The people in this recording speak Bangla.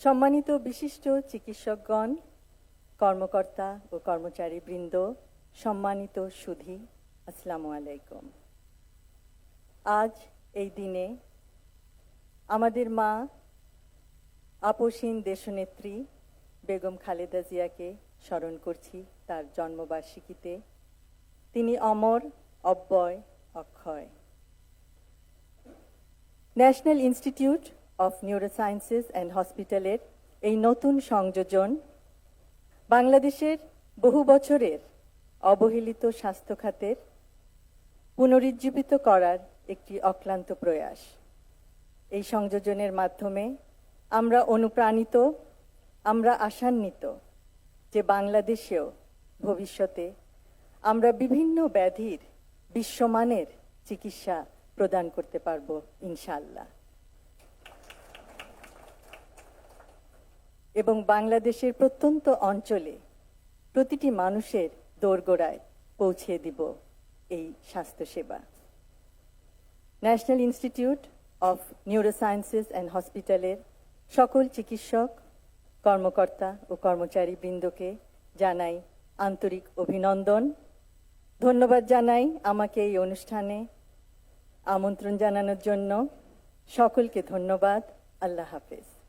সম্মানিত বিশিষ্ট চিকিৎসকগণ, কর্মকর্তা ও কর্মচারী বৃন্দ, সম্মানিত সুধী, আসসালামু আলাইকুম। আজ এই দিনে আমাদের মা আপসীন দেশনেত্রী বেগম খালেদা জিয়াকে স্মরণ করছি তার জন্মবার্ষিকীতে। তিনি অমর, অব্যয়, অক্ষয়। National institute of neurosciences and হসপিটালের এই নতুন সংযোজন বাংলাদেশের বহু বছরের অবহেলিত স্বাস্থ্য খাতের পুনরুজ্জীবিত করার একটি অক্লান্ত প্রয়াস। এই সংযোজনের মাধ্যমে আমরা অনুপ্রাণিত, আমরা আশান্বিত যে বাংলাদেশেও ভবিষ্যতে আমরা বিভিন্ন ব্যাধির বিশ্বমানের চিকিৎসা প্রদান করতে পারব ইনশাআল্লাহ। এবং বাংলাদেশের প্রত্যন্ত অঞ্চলে প্রতিটি মানুষের দোরগোড়ায় পৌঁছে দিব এই স্বাস্থ্যসেবা। National institute of neurosciences and হসপিটালের সকল চিকিৎসক, কর্মকর্তা ও কর্মচারী বৃন্দকে জানাই আন্তরিক অভিনন্দন। ধন্যবাদ জানাই আমাকে এই অনুষ্ঠানে আমন্ত্রণ জানানোর জন্য। সকলকে ধন্যবাদ। আল্লাহ হাফেজ।